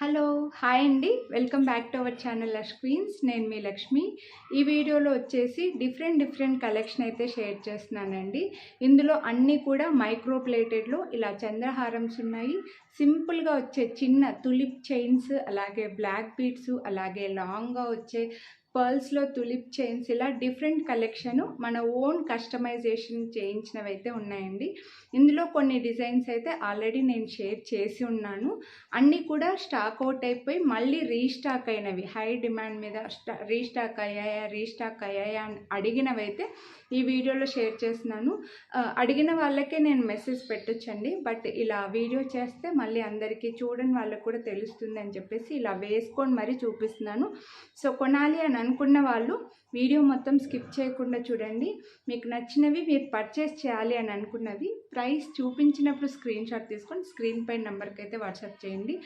Hello! Hi అండి. Welcome back to our channel lush queens. నేను మీ లక్ష్మి. ఈ వీడియోలో వచ్చేసి డిఫరెంట్ కలెక్షన్ అయితే షేర్ చేస్తున్నానండి. ఇందులో అన్నీ కూడా మైక్రో ప్లేటెడ్‌లో ఇలా చంద్రహారమ్స్ ఉన్నాయి. సింపుల్‌గా వచ్చే చిన్న తులిప్ చైన్స్, అలాగే బ్లాక్ బీడ్స్, అలాగే లాంగ్‌గా వచ్చే పర్ల్స్‌లో తులిప్ చైన్స్, ఇలా డిఫరెంట్ కలెక్షను మన ఓన్ కస్టమైజేషన్ చేయించినవైతే ఉన్నాయండి. ఇందులో కొన్ని డిజైన్స్ అయితే ఆల్రెడీ నేను షేర్ చేసి ఉన్నాను. అన్నీ కూడా స్టాక్ అవుట్ అయిపోయి మళ్ళీ రీస్టాక్ అయినవి, హై డిమాండ్ మీద రీస్టాక్ అయ్యాయా అని అడిగినవైతే ఈ వీడియోలో షేర్ చేస్తున్నాను. అడిగిన వాళ్ళకే నేను మెసేజ్ పెట్టొచ్చండి, బట్ ఇలా వీడియో చేస్తే మళ్ళీ అందరికీ చూడని వాళ్ళకు కూడా తెలుస్తుంది అని చెప్పేసి ఇలా వేసుకొని మరీ చూపిస్తున్నాను. సో కొనాలి అని అనుకున్న వాళ్ళు వీడియో మొత్తం స్కిప్ చేయకుండా చూడండి. మీకు నచ్చినవి మీరు పర్చేస్ చేయాలి అని అనుకున్నవి ప్రైస్ చూపించినప్పుడు స్క్రీన్ షాట్ తీసుకొని స్క్రీన్ పై నెంబర్కి అయితే వాట్సాప్ చేయండి.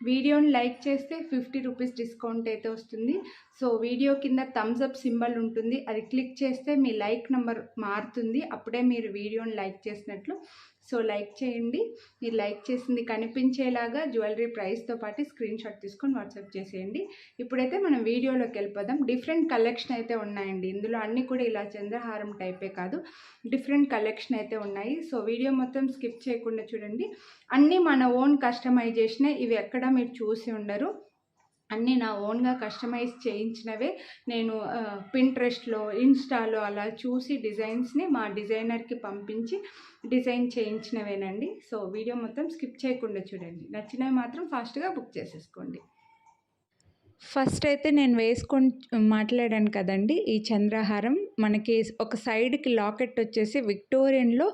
వీడియోని లైక్ చేస్తే 50 రూపీస్ డిస్కౌంట్ అయితే వస్తుంది. సో వీడియో కింద థమ్స్ అప్ సింబల్ ఉంటుంది, అది క్లిక్ చేస్తే మీ లైక్ నెంబర్ మారుతుంది, అప్పుడే మీరు వీడియోని లైక్ చేసినట్లు. సో లైక్ చేయండి. మీరు లైక్ చేసింది కనిపించేలాగా జ్యువెలరీ ప్రైస్తో పాటు స్క్రీన్ షాట్ తీసుకొని వాట్సాప్ చేసేయండి. ఇప్పుడైతే మనం వీడియోలోకి వెళ్ళిపోదాం. డిఫరెంట్ కలెక్షన్ అయితే ఉన్నాయండి. ఇందులో అన్నీ కూడా ఇలా చంద్రహారం టైపే కాదు, డిఫరెంట్ కలెక్షన్ అయితే ఉన్నాయి. సో వీడియో మొత్తం స్కిప్ చేయకుండా చూడండి. అన్నీ మన ఓన్ కస్టమైజేషనే, ఇవి ఎక్కడ మీరు చూసి ఉండరు. అన్నీ నా ఓన్గా కస్టమైజ్ చేయించినవే. నేను పింట్రెస్ట్లో, ఇన్స్టాలో అలా చూసి డిజైన్స్ని మా డిజైనర్కి పంపించి డిజైన్ చేయించినవేనండి. సో వీడియో మొత్తం స్కిప్ చేయకుండా చూడండి. నచ్చినవి మాత్రం ఫాస్ట్గా బుక్ చేసేసుకోండి. ఫస్ట్ అయితే నేను వేసుకొని మాట్లాడాను కదండి, ఈ చంద్రహారం మనకి ఒక సైడ్కి లాకెట్ వచ్చేసి విక్టోరియన్లో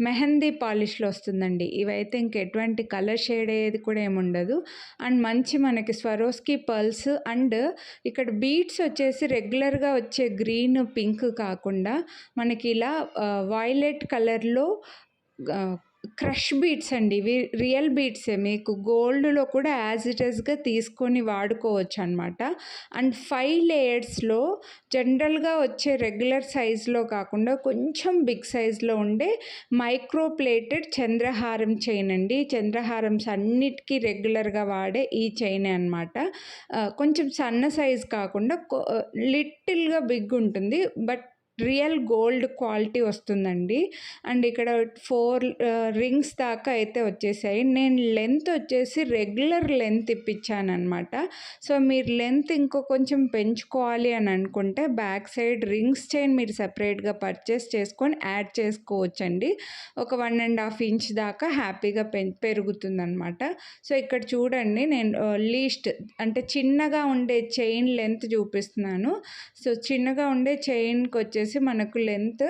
మెహందీ పాలిష్లో వస్తుందండి. ఇవైతే ఇంకెటువంటి కలర్ షేడ్ అయ్యేది కూడా ఏముండదు. అండ్ మంచి మనకి స్వరోస్కి పర్ల్స్, అండ్ ఇక్కడ బీడ్స్ వచ్చేసి రెగ్యులర్గా వచ్చే గ్రీన్ పింక్ కాకుండా మనకి ఇలా వైలెట్ కలర్లో క్రష్ బీడ్స్ అండి. ఇవి రియల్ బీడ్సే, మీకు గోల్డ్లో కూడా యాజ్ ఇట్ ఈస్గా తీసుకొని వాడుకోవచ్చు అనమాట. అండ్ 5 లేయర్స్లో జనరల్గా వచ్చే రెగ్యులర్ సైజులో కాకుండా కొంచెం బిగ్ సైజులో ఉండే మైక్రో ప్లేటెడ్ చంద్రహారం చైన్ అండి. చంద్రహారమ్స్ అన్నిటికీ రెగ్యులర్గా వాడే ఈ చైన్ అనమాట. కొంచెం సన్న సైజు కాకుండా లిటిల్గా బిగ్ ఉంటుంది, బట్ రియల్ గోల్డ్ క్వాలిటీ వస్తుందండి. అండ్ ఇక్కడ 4 రింగ్స్ దాకా అయితే వచ్చేసాయి. నేను లెంత్ వచ్చేసి రెగ్యులర్ లెంత్ ఇప్పించానమాట. సో మీరు లెంత్ ఇంకో కొంచెం పెంచుకోవాలి అని అనుకుంటే బ్యాక్ సైడ్ రింగ్స్ చైన్ మీరు సపరేట్గా పర్చేస్ చేసుకొని యాడ్ చేసుకోవచ్చండి. ఒక 1.5 ఇంచ్ దాకా హ్యాపీగా పెరుగుతుందనమాట. సో ఇక్కడ చూడండి, నేను లీస్ట్ అంటే చిన్నగా ఉండే చైన్ లెంత్ చూపిస్తున్నాను. సో చిన్నగా ఉండే చైన్కి వచ్చేసి మనకు లెంత్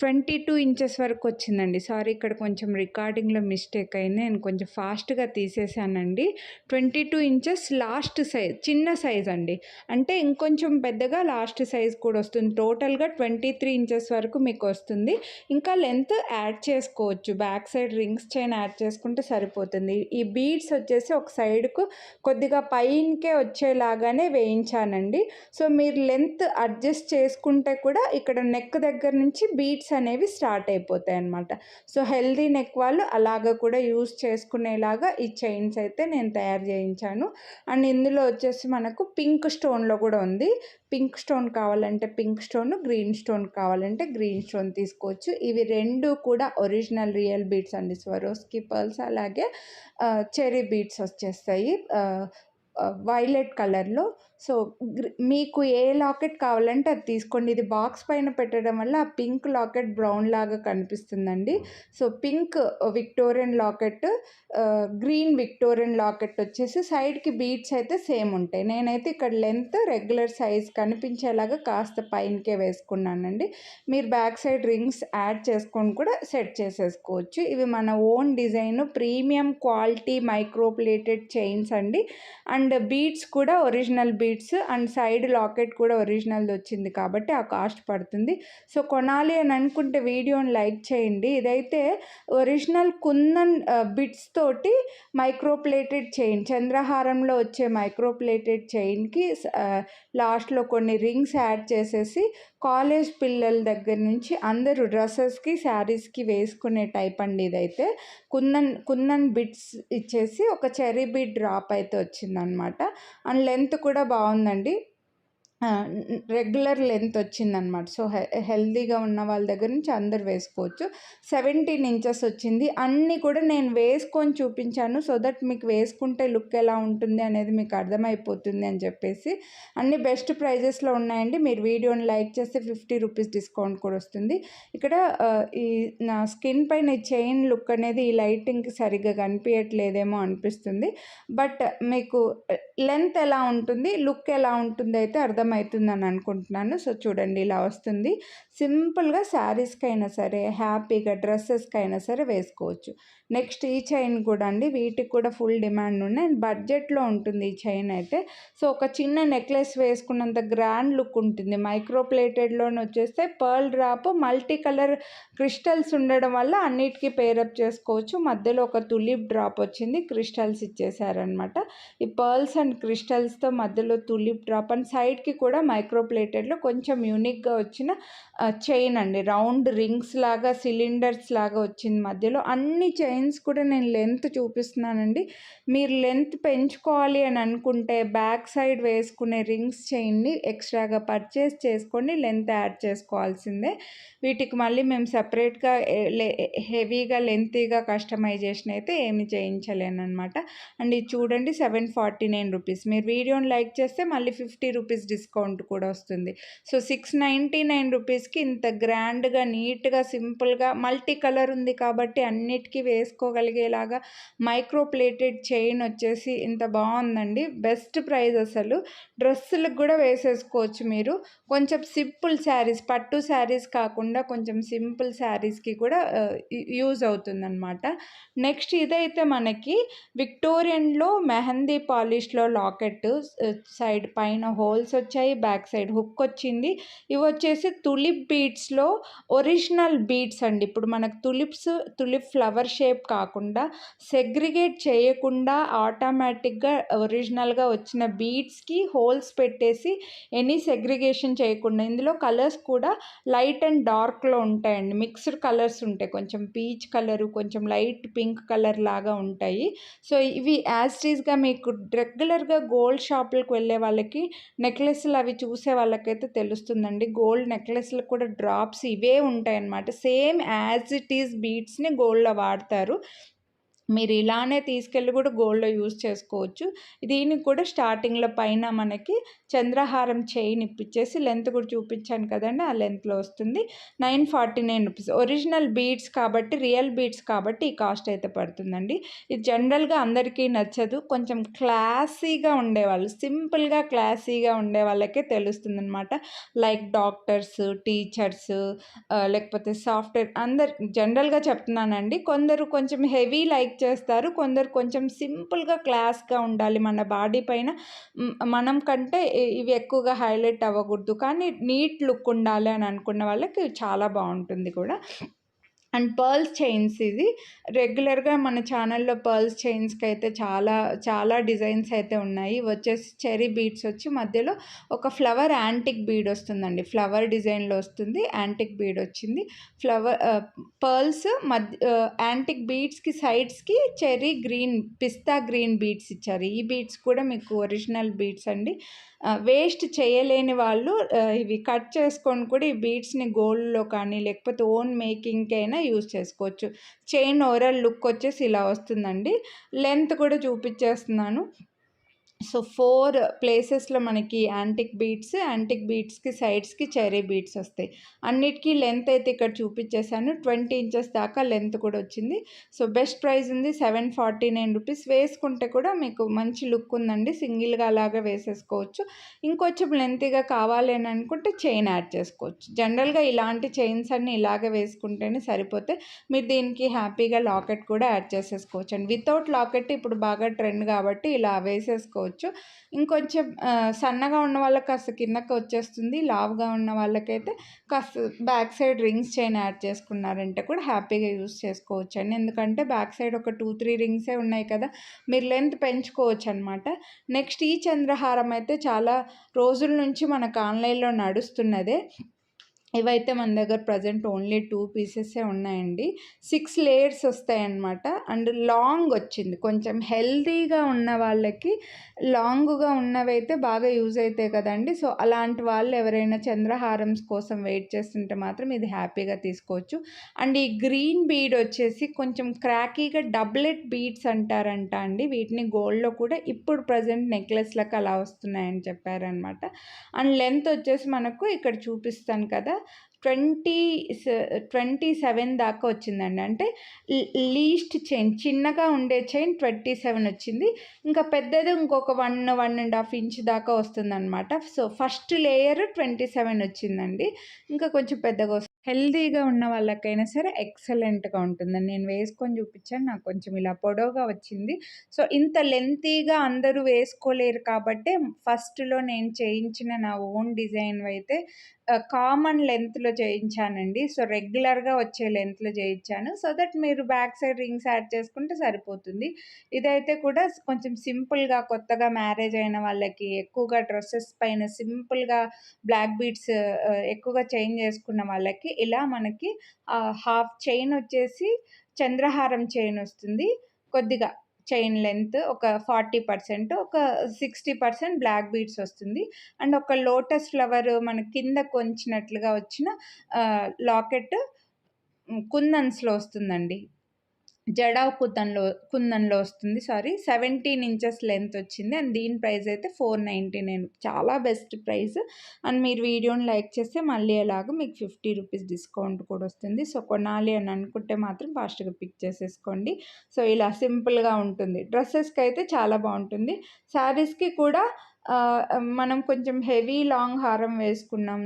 22 ఇంచెస్ వరకు వచ్చిందండి. సారీ, ఇక్కడ కొంచెం రికార్డింగ్లో మిస్టేక్ అయింది, నేను కొంచెం ఫాస్ట్గా తీసేసానండి. 22 ఇంచెస్ లాస్ట్ సైజ్, చిన్న సైజ్ అండి. అంటే ఇంకొంచెం పెద్దగా లాస్ట్ సైజ్ కూడా వస్తుంది. టోటల్గా 23 ఇంచెస్ వరకు మీకు వస్తుంది. ఇంకా లెంత్ యాడ్ చేసుకోవచ్చు, back side rings chain add చేసుకుంటే సరిపోతుంది. ఈ బీడ్స్ వచ్చేసి ఒక సైడ్కు కొద్దిగా పైనకే వచ్చేలాగానే వేయించానండి. సో మీరు లెంత్ అడ్జస్ట్ చేసుకుంటే కూడా ఇక్కడ నెక్ దగ్గర నుంచి బీడ్స్ అనేవి స్టార్ట్ అయిపోతాయి అన్నమాట. సో హెల్దీ నెక్ వాళ్ళు అలాగా కూడా యూజ్ చేసుకునేలాగా ఈ చైన్స్ అయితే నేను తయారు చేయించాను. అండ్ ఇందులో వచ్చేసి మనకు పింక్ స్టోన్లో కూడా ఉంది. పింక్ స్టోన్ కావాలంటే పింక్ స్టోన్, గ్రీన్ స్టోన్ కావాలంటే గ్రీన్ స్టోన్ తీసుకోవచ్చు. ఇవి రెండు కూడా ఒరిజినల్ రియల్ బీడ్స్ అండి. స్వరోస్కి పర్ల్స్, అలాగే చెరీ బీడ్స్ వచ్చేస్తాయి వైలెట్ కలర్లో. సో మీకు ఏ లాకెట్ కావాలంటే అది తీసుకోండి. ఇది బాక్స్ పైన పెట్టడం వల్ల ఆ పింక్ లాకెట్ బ్రౌన్ లాగా కనిపిస్తుందండి. So pink Victorian locket, green Victorian locket వచ్చేసి సైడ్కి బీడ్స్ అయితే సేమ్ ఉంటాయి. నేనైతే ఇక్కడ లెంత్ రెగ్యులర్ సైజ్ కనిపించేలాగా కాస్త పైనకే వేసుకున్నానండి. మీరు బ్యాక్ సైడ్ రింగ్స్ యాడ్ చేసుకొని కూడా సెట్ చేసేసుకోవచ్చు. ఇవి మన own design, premium quality micro plated chains అండి. అండ్ బీడ్స్ కూడా original beads, and side locket కూడా ఒరిజినల్ది వచ్చింది కాబట్టి ఆ కాస్ట్ పడుతుంది. సో కొనాలి అని అనుకుంటే వీడియోని లైక్ చేయండి. ఇదైతే ఒరిజినల్ కుందన్ బిట్స్ తోటి మైక్రో ప్లేటెడ్ చైన్, చంద్రహారంలో వచ్చే మైక్రో ప్లేటెడ్ చైన్కి లాస్ట్లో కొన్ని రింగ్స్ యాడ్ చేసేసి కాలేజ్ పిల్లల దగ్గర నుంచి అందరూ డ్రెస్సెస్కి శారీస్కి వేసుకునే టైప్ అండి. ఇదైతే కుందన్ బిట్స్ ఇచ్చేసి ఒక చెరీ బీట్ డ్రాప్ అయితే వచ్చిందనమాట. అండ్ లెంత్ కూడా బాగుందండి, రెగ్యులర్ లెంత్ వచ్చిందనమాట. సో హెల్దీగా ఉన్న వాళ్ళ దగ్గర నుంచి అందరు వేసుకోవచ్చు. 17 ఇంచెస్ వచ్చింది. అన్నీ కూడా నేను వేసుకొని చూపించాను, సో దట్ మీకు వేసుకుంటే లుక్ ఎలా ఉంటుంది అనేది మీకు అర్థమైపోతుంది అని చెప్పేసి. అన్ని బెస్ట్ ప్రైజెస్లో ఉన్నాయండి. మీరు వీడియోని లైక్ చేస్తే 50 రూపీస్ డిస్కౌంట్ కూడా వస్తుంది. ఇక్కడ ఈ నా స్కిన్ పైన చైన్ లుక్ అనేది ఈ లైటింగ్కి సరిగ్గా కనిపించట్లేదేమో అనిపిస్తుంది, బట్ మీకు లెంత్ ఎలా ఉంటుంది, లుక్ ఎలా ఉంటుంది అయితే అర్థమవుతుందని అనుకుంటున్నాను. సో చూడండి, ఇలా వస్తుంది. సింపుల్గా శారీస్కి అయినా సరే, హ్యాపీగా డ్రెస్సెస్కి అయినా సరే వేసుకోవచ్చు. నెక్స్ట్ ఈ చైన్ కూడా అండి, వీటికి కూడా ఫుల్ డిమాండ్ ఉన్నాయి అండ్ బడ్జెట్లో ఉంటుంది ఈ చైన్ అయితే. సో ఒక చిన్న నెక్లెస్ వేసుకున్నంత గ్రాండ్ లుక్ ఉంటుంది. మైక్రో ప్లేటెడ్లోనే వచ్చేస్తే pearl drop multi colour crystals ఉండడం వల్ల అన్నిటికీ పేరప్ చేసుకోవచ్చు. మధ్యలో ఒక తులిప్ డ్రాప్ వచ్చింది, క్రిస్టల్స్ ఇచ్చేసారనమాట. ఈ పర్ల్స్ అండ్ క్రిస్టల్స్తో మధ్యలో తులిప్ డ్రాప్ అండ్ సైడ్కి కూడా మైక్రో ప్లేటెడ్లో కొంచెం యూనిక్గా వచ్చిన చైన్ అండి. రౌండ్ రింగ్స్ లాగా, సిలిండర్స్ లాగా వచ్చింది మధ్యలో. అన్ని చైన్స్ కూడా నేను లెంత్ చూపిస్తున్నానండి. మీరు లెంత్ పెంచుకోవాలి అని అనుకుంటే బ్యాక్ సైడ్ వేసుకునే రింగ్స్ చైన్ని ఎక్స్ట్రాగా పర్చేస్ చేసుకొని లెంత్ యాడ్ చేసుకోవాల్సిందే. వీటికి మళ్ళీ మేము సపరేట్గా హెవీగా లెంతీగా కస్టమైజేషన్ అయితే ఏమి చేయించలేను అనమాట. అండ్ ఇది చూడండి, 749 రూపీస్. మీరు వీడియోని లైక్ చేస్తే మళ్ళీ 50 రూపీస్ డిస్కౌంట్ కూడా వస్తుంది. సో 699 రూపీస్కి ఇంత గ్రాండ్గా, నీట్గా, సింపుల్గా మల్టీ కలర్ ఉంది కాబట్టి అన్నిటికీ వేసుకోగలిగేలాగా మైక్రో ప్లేటెడ్ చైన్ వచ్చేసి ఇంత బాగుందండి. బెస్ట్ ప్రైస్ అసలు. డ్రెస్సులకు కూడా వేసేసుకోవచ్చు మీరు. కొంచెం సింపుల్ శారీస్, పట్టు శారీస్ కాకుండా కొంచెం సింపుల్ శారీస్కి కూడా యూజ్ అవుతుందన్నమాట. నెక్స్ట్ ఇదైతే మనకి విక్టోరియన్లో మెహందీ పాలిష్లో లాకెట్, సైడ్ పైన హోల్స్ వచ్చాయి, బ్యాక్ సైడ్ హుక్ వచ్చింది. ఇవి వచ్చేసి తులిప్ బీడ్స్లో ఒరిజినల్ బీడ్స్ అండి. ఇప్పుడు మనకు తులిప్ ఫ్లవర్ షేప్ కాకుండా సెగ్రిగేట్ చేయకుండా ఆటోమేటిక్గా ఒరిజినల్గా వచ్చిన బీడ్స్కి హోల్స్ పెట్టేసి ఎనీ సెగ్రిగేషన్ చేయకుండా, ఇందులో కలర్స్ కూడా లైట్ అండ్ డార్క్లో ఉంటాయండి. మిక్స్డ్ కలర్స్ ఉంటాయి, కొంచెం పీచ్ కలరు, కొంచెం లైట్ పింక్ కలర్ లాగా ఉంటాయి. సో ఇవి యాజ్ టీజ్గా మీకు రెగ్యులర్గా గోల్డ్ షాపులకు వెళ్ళే వాళ్ళకి, నెక్లెస్లు అవి చూసే వాళ్ళకైతే తెలుస్తుందండి. గోల్డ్ నెక్లెస్లు కూడా డ్రాప్స్ ఇవే ఉంటాయి అన్నమాట. సేమ్ యాజ్ ఇట్ ఈజ్ బీడ్స్ని గోల్డ్లో వాడతారు. మీరు ఇలానే తీసుకెళ్ళి కూడా గోల్డ్లో యూజ్ చేసుకోవచ్చు. దీనికి కూడా స్టార్టింగ్లో పైన మనకి చంద్రహారం చైన్ ఇప్పించేసి లెంత్ కూడా చూపించాను కదండి, ఆ లెంత్లో వస్తుంది. 949 రూపీస్. ఒరిజినల్ బీడ్స్ కాబట్టి, రియల్ బీడ్స్ కాబట్టి ఈ కాస్ట్ అయితే పడుతుందండి. ఇది జనరల్గా అందరికీ నచ్చదు. కొంచెం క్లాసీగా ఉండేవాళ్ళు, సింపుల్గా క్లాసీగా ఉండే వాళ్ళకే తెలుస్తుంది అనమాట. లైక్ డాక్టర్స్, టీచర్స్, లేకపోతే సాఫ్ట్వేర్, అందరు జనరల్గా చెప్తున్నానండి. కొందరు కొంచెం హెవీ లైక్ చేస్తారు, కొందరు కొంచెం సింపుల్గా క్లాస్గా ఉండాలి, మన బాడీ పైన మనం కంటే ఇవి ఎక్కువగా హైలైట్ అవ్వకూడదు కానీ నీట్ లుక్ ఉండాలి అని అనుకున్న వాళ్ళకి చాలా బాగుంటుంది కూడా. అండ్ పర్ల్స్ చైన్స్, ఇది రెగ్యులర్గా మన ఛానల్లో పర్ల్స్ చైన్స్కి అయితే చాలా డిజైన్స్ అయితే ఉన్నాయి. వచ్చేసి చెరీ బీడ్స్ వచ్చి మధ్యలో ఒక ఫ్లవర్ యాంటిక్ బీడ్ వస్తుందండి. ఫ్లవర్ డిజైన్లో వస్తుంది, యాంటిక్ బీడ్ వచ్చింది. ఫ్లవర్ పర్ల్స్ యాంటిక్ బీడ్స్కి సైడ్స్కి cherry green, pista green beads ఇచ్చారు. ఈ బీడ్స్ కూడా మీకు ఒరిజినల్ బీడ్స్ అండి. వేస్ట్ చేయలేని వాళ్ళు ఇవి కట్ చేసుకొని కూడా ఈ బీడ్స్ని గోల్డ్లో కానీ లేకపోతే ఓన్ మేకింగ్కి అయినా యూజ్ చేసుకోవచ్చు. చైన్ ఓవరాల్ లుక్ వచ్చేసి ఇలా వస్తుందండి. లెంత్ కూడా చూపించేస్తున్నాను. సో 4 ప్లేసెస్లో మనకి యాంటిక్ బీడ్స్కి సైడ్స్కి చెరీ బీడ్స్ వస్తాయి. అన్నిటికీ లెంత్ అయితే ఇక్కడ చూపించేశాను. 20 ఇంచెస్ దాకా లెంత్ కూడా వచ్చింది. సో బెస్ట్ ప్రైస్ ఉంది, 749 రూపీస్. వేసుకుంటే కూడా మీకు మంచి లుక్ ఉందండి. సింగిల్గా అలాగా వేసేసుకోవచ్చు. ఇంకొంచెం లెంతీగా కావాలి అని అనుకుంటే చైన్ యాడ్ చేసుకోవచ్చు. జనరల్గా ఇలాంటి చైన్స్ అన్నీ ఇలాగే వేసుకుంటేనే సరిపోతే మీరు దీనికి హ్యాపీగా లాకెట్ కూడా యాడ్ చేసేసుకోవచ్చు అండి. వితౌట్ లాకెట్ ఇప్పుడు బాగా ట్రెండ్ కాబట్టి ఇలా వేసేసుకోవచ్చు. ఇంకొంచెం సన్నగా ఉన్న వాళ్ళకి కాస్త కిందకి వచ్చేస్తుంది, లావుగా ఉన్న వాళ్ళకైతే కాస్త back side rings chain add చేసుకున్నారంటే కూడా హ్యాపీగా యూస్ చేసుకోవచ్చు అండి. ఎందుకంటే బ్యాక్ సైడ్ ఒక 2-3 రింగ్సే ఉన్నాయి కదా, మీరు లెంత్ పెంచుకోవచ్చు అనమాట. నెక్స్ట్ ఈ చంద్రహారం అయితే చాలా రోజుల నుంచి మనకు ఆన్లైన్లో నడుస్తున్నదే. ఇవైతే మన దగ్గర ప్రజెంట్ ఓన్లీ 2 పీసెసే ఉన్నాయండి. 6 లేయర్స్ వస్తాయన్నమాట. అండ్ లాంగ్ వచ్చింది. కొంచెం హెల్తీగా ఉన్న వాళ్ళకి లాంగ్‌గా ఉన్నవైతే బాగా యూజ్ అయితాయి కదండీ! సో, అలాంటి వాళ్ళు ఎవరైనా చంద్రహారమ్స్ కోసం వెయిట్ చేస్తుంటే మాత్రం ఇది హ్యాపీగా తీసుకోవచ్చు. అండ్ ఈ గ్రీన్ బీడ్ వచ్చేసి కొంచెం క్రాకీగా డబులెట్ బీడ్స్ అంటారంట అండి. వీటిని గోల్డ్‌లో కూడా ఇప్పుడు ప్రజెంట్ నెక్లెస్‌లకి అలా వస్తున్నాయని చెప్పారనమాట. అండ్ లెంత్ వచ్చేసి మనకు ఇక్కడ చూపిస్తాను కదా! 27 దాకా వచ్చిందండి. అంటే లీస్ట్ చైన్ చిన్నగా ఉండే చైన్ 27 వచ్చింది. ఇంకా పెద్దది ఇంకొక 1.5 ఇంచ్ దాకా వస్తుందనమాట. సో, ఫస్ట్ లేయర్ 27 వచ్చిందండి. ఇంకా కొంచెం పెద్దగా వస్తుంది. హెల్తీగా ఉన్న వాళ్ళకైనా సరే ఎక్సలెంట్‌గా ఉంటుందండి. నేను వేసుకొని చూపించాను. నాకు కొంచెం ఇలా పొడవుగా వచ్చింది. సో, ఇంత లెంతీగా అందరూ వేసుకోలేరు కాబట్టే ఫస్ట్‌లో నేను చేయించిన నా ఓన్ డిజైన్‌వైతే కామన్ లెంత్‌లో చేయించానండి. సో, రెగ్యులర్‌గా వచ్చే లెంత్‌లో చేయించాను. సో దట్ మీరు బ్యాక్ సైడ్ రింగ్స్ యాడ్ చేసుకుంటే సరిపోతుంది. ఇదైతే కూడా కొంచెం సింపుల్‌గా కొత్తగా మ్యారేజ్ అయిన వాళ్ళకి ఎక్కువగా డ్రెసెస్ పైన సింపుల్‌గా బ్లాక్ బీడ్స్ ఎక్కువగా చైన్ చేసుకున్న వాళ్ళకి ఇలా మనకి హాఫ్ చైన్ వచ్చేసి చంద్రహారం చైన్ వస్తుంది. కొద్దిగా చైన్ లెంత్ ఒక 40%, ఒక 60% బ్లాక్ బీడ్స్ వస్తుంది. అండ్ ఒక లోటస్ ఫ్లవర్ మన కింద కొంచినట్లుగా వచ్చిన లాకెట్ కుందన్స్‌లో వస్తుందండి. జడావ్ కుందన్‌లో వస్తుంది. 17 ఇంచెస్ లెంత్ వచ్చింది. అండ్ దీని ప్రైస్ అయితే 499. చాలా బెస్ట్ ప్రైస్. అండ్ మీరు వీడియోని లైక్ చేస్తే మళ్ళీ ఎలాగో మీకు 50 రూపీస్ డిస్కౌంట్ కూడా వస్తుంది. సో, కొనాలి అని అనుకుంటే మాత్రం ఫాస్ట్‌గా పిక్ చేసేసుకోండి. సో, ఇలా సింపుల్‌గా ఉంటుంది. డ్రెసెస్‌కి అయితే చాలా బాగుంటుంది. శారీస్‌కి కూడా మనం కొంచెం హెవీ లాంగ్ హారం వేసుకున్నాం.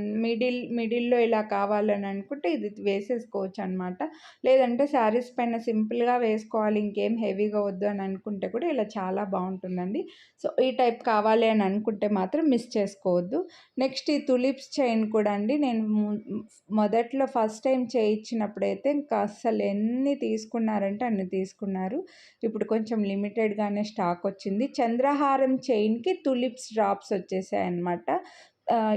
మిడిల్‌లో ఇలా కావాలని అనుకుంటే ఇది వేసేసుకోవచ్చనమాట. లేదంటే శారీస్ పైన సింపుల్‌గా వేసుకోవాలి, ఇంకేం హెవీగా వద్దు అని అనుకుంటే కూడా ఇలా చాలా బాగుంటుందండి. సో, ఈ టైప్ కావాలి అని అనుకుంటే మాత్రం మిస్ చేసుకోవద్దు. నెక్స్ట్ ఈ తులిప్స్ చైన్ కూడా అండి. నేను మొదట్లో ఫస్ట్ టైం చేయించినప్పుడైతే ఇంకా అస్సలు ఎన్ని తీసుకున్నారంటే అన్ని తీసుకున్నారు. ఇప్పుడు కొంచెం లిమిటెడ్‌గానే స్టాక్ వచ్చింది. చంద్రహారం చైన్‌కి తులిప్స్ డ్రాప్స్ వచ్చేసాయన్నమాట.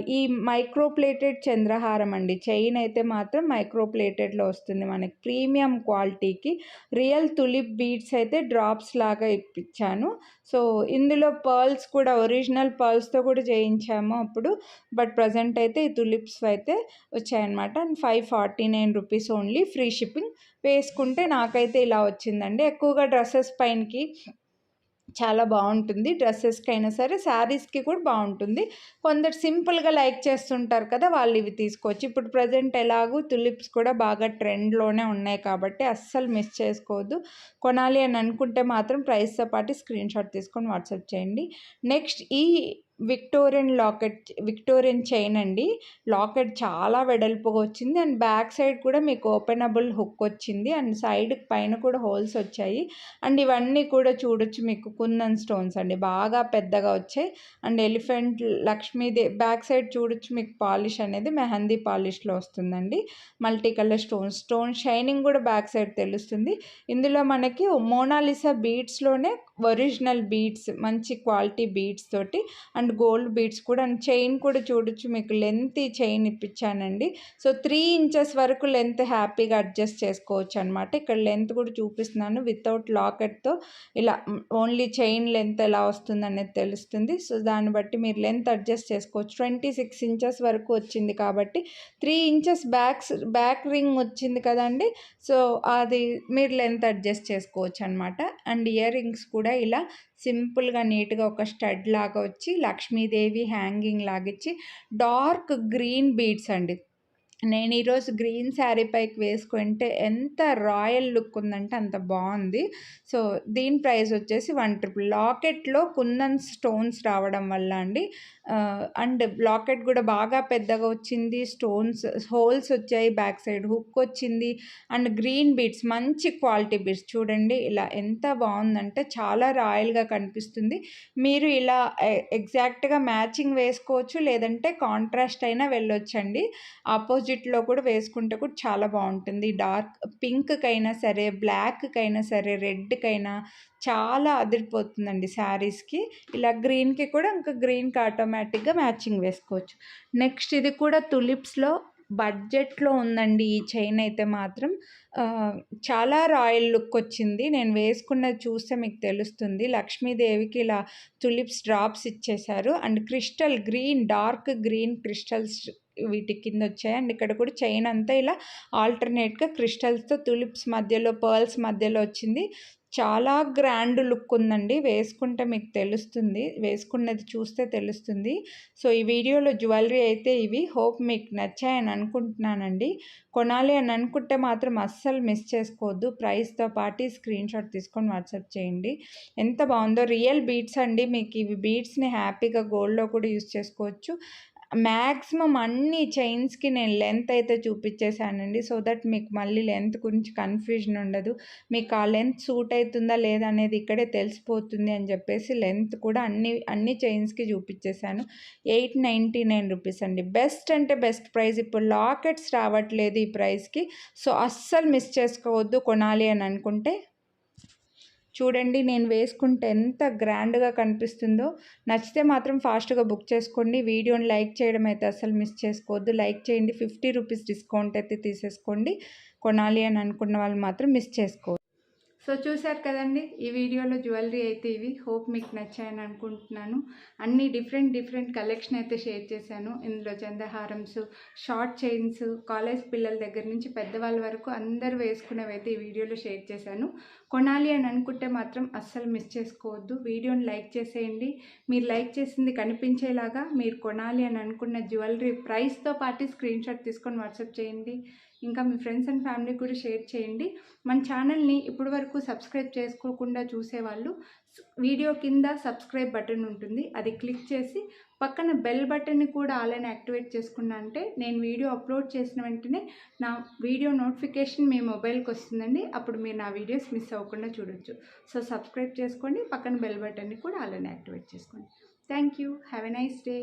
ఈ మైక్రో ప్లేటెడ్ చంద్రహారం అండి. చైన్ అయితే మాత్రం మైక్రో ప్లేటెడ్‌లో వస్తుంది. మనకి ప్రీమియం క్వాలిటీకి రియల్ తులిప్ బీడ్స్ అయితే డ్రాప్స్ లాగా ఇప్పించాను. సో, ఇందులో పర్ల్స్ కూడా ఒరిజినల్ పర్ల్స్‌తో కూడా చేయించాము అప్పుడు. బట్ ప్రెజెంట్ అయితే ఈ తులిప్స్ అయితే వచ్చాయన్నమాట. And 549 rupees only, free shipping. వేసుకుంటే నాకైతే ఇలా వచ్చిందండి. ఎక్కువగా డ్రెసెస్ పైనకి చాలా బాగుంటుంది. డ్రెస్సెస్‌కైనా సరే, శారీస్‌కి కూడా బాగుంటుంది. కొందరు సింపుల్‌గా లైక్ చేస్తుంటారు కదా! వాళ్ళు ఇవి తీసుకోవచ్చు. ఇప్పుడు ప్రెజెంట్ ఎలాగో తులిప్స్ కూడా బాగా ట్రెండ్‌లోనే ఉన్నాయి కాబట్టి అస్సలు మిస్ చేసుకోవద్దు. కొనాలి అని అనుకుంటే మాత్రం ప్రైస్‌తో పాటు స్క్రీన్‌షాట్ తీసుకొని వాట్సాప్ చేయండి. నెక్స్ట్ ఈ విక్టోరియన్ చైన్ అండి. లాకెట్ చాలా వెడల్పుగా వచ్చింది. అండ్ బ్యాక్ సైడ్ కూడా మీకు ఓపెనబుల్ హుక్ వచ్చింది. అండ్ సైడ్ పైన కూడా హోల్స్ వచ్చాయి. అండ్ ఇవన్నీ కూడా చూడొచ్చు మీకు కుందన్ స్టోన్స్ అండి. బాగా పెద్దగా వచ్చాయి. అండ్ ఎలిఫెంట్ బ్యాక్ సైడ్ చూడొచ్చు మీకు పాలిష్ అనేది మెహందీ పాలిష్‌లో వస్తుందండి. మల్టీ కలర్ స్టోన్ షైనింగ్ కూడా బ్యాక్ సైడ్ తెలుస్తుంది. ఇందులో మనకి మోనాలిసా బీడ్స్‌లోనే ఒరిజినల్ బీడ్స్, మంచి క్వాలిటీ బీడ్స్ తోటి అండ్ గోల్డ్ బీడ్స్ కూడా, అండ్ చైన్ కూడా చూడొచ్చు మీకు లెంతీ చైన్ ఇప్పించానండి. సో, 3 ఇంచెస్ వరకు లెంత్ హ్యాపీగా అడ్జస్ట్ చేసుకోవచ్చు అనమాట. ఇక్కడ లెంత్ కూడా చూపిస్తున్నాను వితౌట్ లాకెట్‌తో. ఇలా ఓన్లీ చైన్ లెంత్ ఎలా వస్తుందనేది తెలుస్తుంది. సో, దాన్ని బట్టి మీరు లెంత్ అడ్జస్ట్ చేసుకోవచ్చు. 26 ఇంచెస్ వరకు వచ్చింది కాబట్టి 3 ఇంచెస్ బ్యాక్ రింగ్ వచ్చింది కదండి. సో, అది మీరు లెంత్ అడ్జస్ట్ చేసుకోవచ్చు అనమాట. అండ్ ఇయర్ రింగ్స్ కూడా ఇలా సింపుల్‌గా నీట్‌గా ఒక స్టడ్ లాగా వచ్చి లక్ష్మీదేవి హ్యాంగింగ్ లాగిచ్చి డార్క్ గ్రీన్ బీడ్స్ అండి. నేను ఈరోజు గ్రీన్ శారీ పైకి వేసుకుంటే ఎంత రాయల్ లుక్ ఉందంటే అంత బాగుంది. సో, దీని ప్రైస్ వచ్చేసి 1 లాకెట్‌లో కుందన్ స్టోన్స్ రావడం వల్ల అండి. అండ్ లాకెట్ కూడా బాగా పెద్దగా వచ్చింది. స్టోన్స్ హోల్స్ వచ్చాయి. బ్యాక్ సైడ్ హుక్ వచ్చింది. అండ్ గ్రీన్ బీడ్స్ మంచి క్వాలిటీ బీడ్స్ చూడండి. ఇలా ఎంత బాగుందంటే చాలా రాయల్‌గా కనిపిస్తుంది. మీరు ఇలా ఎగ్జాక్ట్‌గా మ్యాచింగ్ వేసుకోవచ్చు. లేదంటే కాంట్రాస్ట్ అయినా వెళ్ళొచ్చండి. ఆపోజిట్లో కూడా వేసుకుంటే కూడా చాలా బాగుంటుంది. డార్క్ పింక్‌కైనా సరే, బ్లాక్‌కైనా సరే, రెడ్‌కైనా చాలా అదిరిపోతుందండి శారీస్‌కి. ఇలా గ్రీన్‌కి కూడా ఇంకా గ్రీన్‌కి ఆటోమేటిక్‌గా మ్యాచింగ్ వేసుకోవచ్చు. నెక్స్ట్ ఇది కూడా తులిప్స్‌లో బడ్జెట్లో ఉందండి ఈ చైన్ అయితే మాత్రం. చాలా రాయల్ లుక్ వచ్చింది. నేను వేసుకున్నది చూస్తే మీకు తెలుస్తుంది. లక్ష్మీదేవికి ఇలా తులిప్స్ డ్రాప్స్ ఇచ్చేశారు. And crystal green, dark green crystals వీటి కింద వచ్చాయి. అండ్ ఇక్కడ కూడా చైన్ అంతా ఇలా ఆల్టర్నేట్గా క్రిస్టల్స్తో తులిప్స్ మధ్యలో, పర్ల్స్ మధ్యలో వచ్చింది. చాలా గ్రాండ్ లుక్ ఉందండి. వేసుకుంటే మీకు తెలుస్తుంది, వేసుకున్నది చూస్తే తెలుస్తుంది. సో ఈ వీడియోలో జ్యువెలరీ అయితే ఇవి. హోప్ మీకు నచ్చాయని అనుకుంటున్నానండి. కొనాలి అని అనుకుంటే మాత్రం అస్సలు మిస్ చేసుకోవద్దు. ప్రైస్తో పాటు స్క్రీన్ షాట్ తీసుకొని వాట్సాప్ చేయండి. ఎంత బాగుందో, రియల్ బీడ్స్ అండి. మీకు ఇవి బీడ్స్ని హ్యాపీగా గోల్డ్లో కూడా యూస్ చేసుకోవచ్చు. మ్యాక్సిమం అన్ని చైన్స్కి నేను లెంత్ అయితే చూపించేశానండి, సో దట్ మీకు మళ్ళీ లెంత్ గురించి కన్ఫ్యూజన్ ఉండదు. మీకు ఆ లెంత్ సూట్ అవుతుందా లేదా అనేది ఇక్కడే తెలిసిపోతుంది అని చెప్పేసి లెంత్ కూడా అన్ని చైన్స్కి చూపించేశాను. 899 రూపీస్ అండి. బెస్ట్ అంటే బెస్ట్ ప్రైస్. ఇప్పుడు లాకెట్స్ రావట్లేదు ఈ ప్రైస్కి, సో అస్సలు మిస్ చేసుకోవద్దు కొనాలి అని అనుకుంటే. చూడండి నేను వేసుకుంటే ఎంత గ్రాండ్గా కనిపిస్తుందో. నచ్చితే మాత్రం ఫాస్ట్గా బుక్ చేసుకోండి. వీడియోని లైక్ చేయడం అయితే అసలు మిస్ చేసుకోవద్దు. లైక్ చేయండి. 50 రూపీస్ డిస్కౌంట్ అయితే తీసేసుకోండి. కొనాలి అని అనుకున్న వాళ్ళు మాత్రం మిస్ చేసుకోవద్దు. సో చూశారు కదండి, ఈ వీడియోలో జ్యువెలరీ అయితే ఇవి. హోప్ మీకు నచ్చాయని అనుకుంటున్నాను. అన్ని డిఫరెంట్ కలెక్షన్ అయితే షేర్ చేశాను. ఇందులో చందహారమ్స్, షార్ట్ చైన్స్, కాలేజ్ పిల్లల దగ్గర నుంచి పెద్దవాళ్ళ వరకు అందరూ వేసుకునేవి అయితే ఈ వీడియోలో షేర్ చేశాను. కొనాలి అని అనుకుంటే మాత్రం అస్సలు మిస్ చేసుకోవద్దు. వీడియోని లైక్ చేసేయండి. మీరు లైక్ చేసింది కనిపించేలాగా మీరు కొనాలి అని అనుకున్న జ్యువెలరీ ప్రైస్తో పాటు స్క్రీన్ షాట్ తీసుకొని వాట్సాప్ చేయండి. ఇంకా మీ ఫ్రెండ్స్ అండ్ ఫ్యామిలీ కూడా షేర్ చేయండి. మన ఛానల్ని ఇప్పటి వరకు సబ్స్క్రైబ్ చేసుకోకుండా చూసేవాళ్ళు వీడియో కింద సబ్స్క్రైబ్ బటన్ ఉంటుంది, అది క్లిక్ చేసి పక్కన బెల్ బటన్ని కూడా ఆల్రెడీ యాక్టివేట్ చేసుకున్నా అంటే నేను వీడియో అప్లోడ్ చేసిన వెంటనే నా వీడియో నోటిఫికేషన్ మీ మొబైల్కి వస్తుందండి. అప్పుడు మీరు నా వీడియోస్ మిస్ అవ్వకుండా చూడొచ్చు. సో సబ్స్క్రైబ్ చేసుకోండి, పక్కన బెల్ బటన్ని కూడా ఆల్రెడీ యాక్టివేట్ చేసుకోండి. Thank you. Have a nice day.